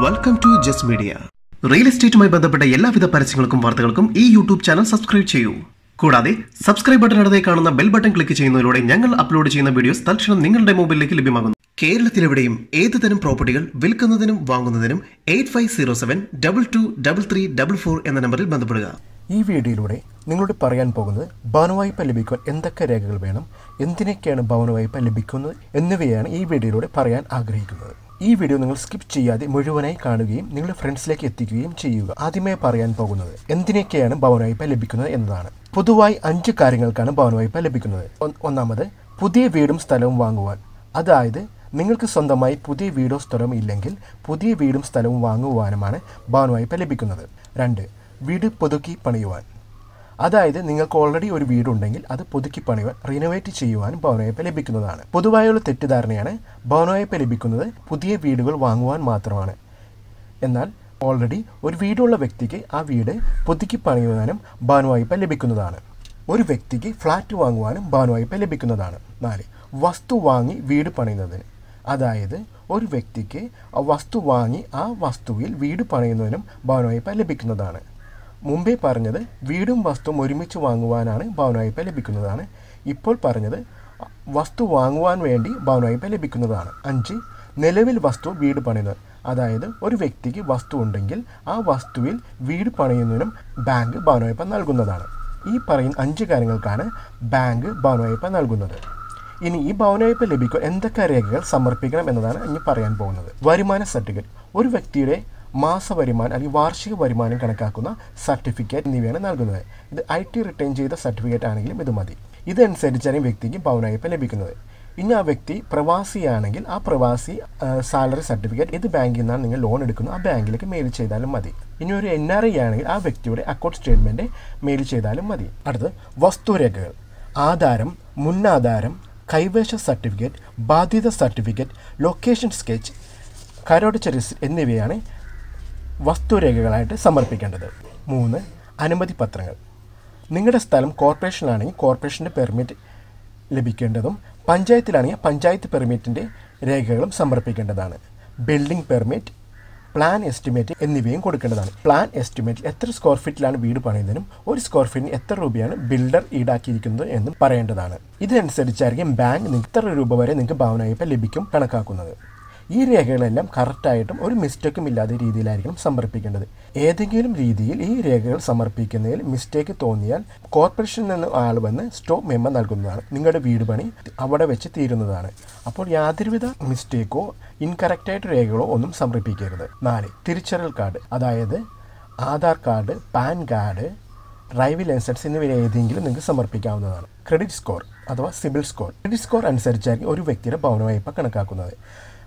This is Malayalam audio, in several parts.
Welcome to just media. Real എസ്റ്റേറ്റുമായി ബന്ധപ്പെട്ട എല്ലാവിധ പരസ്യങ്ങൾക്കും വാർത്തകൾക്കും ഈ യൂട്യൂബ് ചാനൽ സബ്സ്ക്രൈബ് ചെയ്യൂ. കൂടാതെ സബ്സ്ക്രൈബ് ബട്ടൺ അടുത്തായി കാണുന്ന ബെൽ ബട്ടൺ ക്ലിക്ക് ചെയ്യുന്നതിലൂടെ ഞങ്ങൾ അപ്ലോഡ് ചെയ്യുന്ന വീഡിയോസ് തൽക്ഷണം നിങ്ങളുടെ മൊബൈലിലേക്ക് ലഭ്യമാകുന്നു. കേരളത്തിലെവിടെയും ഏതുതരം പ്രോപ്പർട്ടികൾ വിൽക്കുന്നതിനും വാങ്ങുന്നതിനും 8507-223344 എന്ന നമ്പറിൽ ബന്ധപ്പെടുക. ഈ വീഡിയോയിലൂടെ നിങ്ങളോട് പറയാൻ പോകുന്നത് ഭവന വായ്പ ലഭിക്കുവാൻ എന്തൊക്കെ രേഖകൾ വേണം, എന്തിനൊക്കെയാണ് ഭവന വായ്പ ലഭിക്കുന്നത് എന്നിവയാണ് ഈ വീഡിയോയിലൂടെ പറയാൻ ആഗ്രഹിക്കുന്നത്. ഈ വീഡിയോ നിങ്ങൾ സ്കിപ്പ് ചെയ്യാതെ മുഴുവനായി കാണുകയും നിങ്ങളുടെ ഫ്രണ്ട്സിലേക്ക് എത്തിക്കുകയും ചെയ്യുക. ആദ്യമേ പറയാൻ പോകുന്നത് എന്തിനൊക്കെയാണ് ഭവന വായ്പ ലഭിക്കുന്നത് എന്നതാണ്. പൊതുവായി 5 കാര്യങ്ങൾക്കാണ് ഭവന വായ്പ ലഭിക്കുന്നത്. ഒന്നാമത്, പുതിയ വീടും സ്ഥലവും വാങ്ങുവാൻ. അതായത് നിങ്ങൾക്ക് സ്വന്തമായി പുതിയ വീടോ സ്ഥലവും ഇല്ലെങ്കിൽ പുതിയ വീടും സ്ഥലവും വാങ്ങുവാനുമാണ് ഭവന വായ്പ ലഭിക്കുന്നത്. 2, വീട് പുതുക്കി പണിയുവാൻ. അതായത് നിങ്ങൾക്ക് ഓൾറെഡി ഒരു വീടുണ്ടെങ്കിൽ അത് പുതുക്കി പണിയുവാൻ, റിനോവേറ്റ് ചെയ്യുവാനും ഭവന വായ്പ ലഭിക്കുന്നതാണ്. പൊതുവായുള്ള തെറ്റിദ്ധാരണയാണ് ഭവന വായ്പ ലഭിക്കുന്നത് പുതിയ വീടുകൾ വാങ്ങുവാൻ മാത്രമാണ്. എന്നാൽ ഓൾറെഡി ഒരു വീടുള്ള വ്യക്തിക്ക് ആ വീട് പുതുക്കി പണിയുവാനും ഭവന വായ്പ ലഭിക്കുന്നതാണ്. ഒരു വ്യക്തിക്ക് ഫ്ലാറ്റ് വാങ്ങുവാനും ഭവന വായ്പ ലഭിക്കുന്നതാണ്. 4, വസ്തു വാങ്ങി വീട് പണിയുന്നതിന്. അതായത് ഒരു വ്യക്തിക്ക് വസ്തു വാങ്ങി ആ വസ്തുവിൽ വീട് പണിയുന്നതിനും ഭവന വായ്പ ലഭിക്കുന്നതാണ്. മുമ്പേ പറഞ്ഞത് വീടും വസ്തുവും ഒരുമിച്ച് വാങ്ങുവാനാണ് ഭവന വായ്പ ലഭിക്കുന്നതാണ്. ഇപ്പോൾ പറഞ്ഞത് വസ്തു വാങ്ങുവാൻ വേണ്ടി ഭവന വായ്പ ലഭിക്കുന്നതാണ്. 5, നിലവിൽ വസ്തു വീട് പണിയുന്നത്. അതായത് ഒരു വ്യക്തിക്ക് വസ്തു ഉണ്ടെങ്കിൽ ആ വസ്തുവിൽ വീട് പണിയുന്നതിനും ബാങ്ക് ഭവന വായ്പ നൽകുന്നതാണ്. ഈ പറയുന്ന 5 കാര്യങ്ങൾക്കാണ് ബാങ്ക് ഭവന വായ്പ നൽകുന്നത്. ഇനി ഈ ഭവന വായ്പ ലഭിക്കാൻ എന്തൊക്കെ രേഖകൾ സമർപ്പിക്കണം എന്നതാണ് ഇനി പറയാൻ പോകുന്നത്. വരുമാന സർട്ടിഫിക്കറ്റ്. ഒരു വ്യക്തിയുടെ മാസ വരുമാനം അല്ലെങ്കിൽ വാർഷിക വരുമാനം കണക്കാക്കുന്ന സർട്ടിഫിക്കറ്റ് എന്നിവയാണ് നൽകുന്നത്. ഇത് IT റിട്ടേൺ ചെയ്ത സർട്ടിഫിക്കറ്റ് ആണെങ്കിലും ഇത് മതി. ഇതനുസരിച്ചാണ് വ്യക്തിക്ക് ഭവന വായ്പ ലഭിക്കുന്നത്. ഇനി ആ വ്യക്തി പ്രവാസിയാണെങ്കിൽ ആ പ്രവാസി സാലറി സർട്ടിഫിക്കറ്റ് ഏത് ബാങ്കിൽ നിന്നാണ് നിങ്ങൾ ലോൺ എടുക്കുന്നത് ആ ബാങ്കിലേക്ക് മെയിൽ ചെയ്താലും മതി. ഇനി ഒരു NRI ആണെങ്കിൽ ആ വ്യക്തിയുടെ അക്കൗണ്ട് സ്റ്റേറ്റ്മെൻറ്റ് മെയിൽ ചെയ്താലും മതി. അടുത്ത് വസ്തുരേഖകൾ. ആധാരം, മുന്നാധാരം, കൈവശ സർട്ടിഫിക്കറ്റ്, ബാധ്യത സർട്ടിഫിക്കറ്റ്, ലൊക്കേഷൻ സ്കെച്ച്, കരമടച്ച രസീത് എന്നിവയാണ് വസ്തുരേഖകളായിട്ട് സമർപ്പിക്കേണ്ടത്. 3, അനുമതി പത്രങ്ങൾ. നിങ്ങളുടെ സ്ഥലം കോർപ്പറേഷനിലാണെങ്കിൽ കോർപ്പറേഷൻ്റെ പെർമിറ്റ് ലഭിക്കേണ്ടതും പഞ്ചായത്തിലാണെങ്കിൽ പഞ്ചായത്ത് പെർമിറ്റിൻ്റെ രേഖകളും സമർപ്പിക്കേണ്ടതാണ്. ബിൽഡിംഗ് പെർമിറ്റ്, പ്ലാൻ എസ്റ്റിമേറ്റ് എന്നിവയും കൊടുക്കേണ്ടതാണ്. പ്ലാൻ എസ്റ്റിമേറ്റിൽ എത്ര സ്ക്വയർ ഫീറ്റിലാണ് വീട് പണിയുന്നതിനും ഒരു സ്ക്വയർ ഫീറ്റിന് എത്ര രൂപയാണ് ബിൽഡർ ഈടാക്കിയിരിക്കുന്നത് എന്നും പറയേണ്ടതാണ്. ഇതനുസരിച്ചായിരിക്കും ബാങ്ക് എത്ര രൂപ വരെ നിങ്ങൾക്ക് ഭവന വായ്പ ലഭിക്കും കണക്കാക്കുന്നത്. ഈ രേഖകളെല്ലാം കറക്റ്റായിട്ടും ഒരു മിസ്റ്റേക്കും ഇല്ലാത്ത രീതിയിലായിരിക്കണം സമർപ്പിക്കേണ്ടത്. ഏതെങ്കിലും രീതിയിൽ ഈ രേഖകൾ സമർപ്പിക്കുന്നതിൽ മിസ്റ്റേക്ക് തോന്നിയാൽ കോർപ്പറേഷനിൽ നിന്ന് ആൾ വന്ന് സ്റ്റോപ്പ് മെമ്മോ നൽകുന്നതാണ്. നിങ്ങളുടെ വീട് പണി അവിടെ വെച്ച് തീരുന്നതാണ്. അപ്പോൾ യാതൊരുവിധ മിസ്റ്റേക്കോ ഇൻകറക്റ്റായിട്ട് രേഖകളോ ഒന്നും സമർപ്പിക്കരുത്. 4, തിരിച്ചറിയൽ കാർഡ്. അതായത് Aadhaar card, PAN card, driving licence എന്നിവ ഏതെങ്കിലും നിങ്ങൾക്ക് സമർപ്പിക്കാവുന്നതാണ്. ക്രെഡിറ്റ് സ്കോർ അഥവാ സിബിൽ സ്കോർ. ക്രെഡിറ്റ് സ്കോർ അനുസരിച്ചായിരിക്കും ഒരു വ്യക്തിയുടെ ഭവന വായ്പ കണക്കാക്കുന്നത്.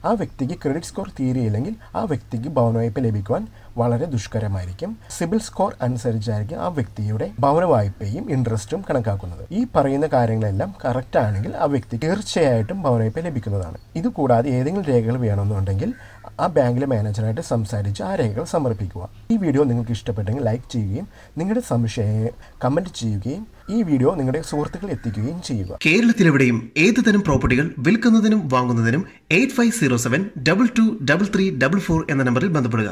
ആ വ്യക്തിക്ക് ക്രെഡിറ്റ് സ്കോർ തീരെയില്ലെങ്കിൽ ആ വ്യക്തിക്ക് ഭവന വായ്പ ലഭിക്കുവാൻ വളരെ ദുഷ്കരമായിരിക്കും. സിബിൽ സ്കോർ അനുസരിച്ചായിരിക്കും ആ വ്യക്തിയുടെ ഭവന വായ്പയും ഇൻട്രസ്റ്റും കണക്കാക്കുന്നത്. ഈ പറയുന്ന കാര്യങ്ങളെല്ലാം കറക്റ്റ് ആണെങ്കിൽ ആ വ്യക്തി തീർച്ചയായിട്ടും ഭവന വായ്പ ലഭിക്കുന്നതാണ്. ഇതുകൂടാതെ ഏതെങ്കിലും രേഖകൾ വേണമെന്നുണ്ടെങ്കിൽ ആ ബാങ്കിലെ മാനേജറായിട്ട് സംസാരിച്ച് ആ രേഖകൾ സമർപ്പിക്കുക. ഈ വീഡിയോ നിങ്ങൾക്ക് ഇഷ്ടപ്പെട്ടെങ്കിൽ ലൈക്ക് ചെയ്യുകയും നിങ്ങളുടെ സംശയം കമൻറ്റ് ചെയ്യുകയും ഈ വീഡിയോ നിങ്ങളുടെ സുഹൃത്തുക്കൾ എത്തിക്കുകയും ചെയ്യുക. കേരളത്തിലെവിടെയും ഏതുതരം പ്രോപ്പർട്ടികൾ വിൽക്കുന്നതിനും വാങ്ങുന്നതിനും 8507-223344 എന്ന നമ്പറിൽ ബന്ധപ്പെടുക.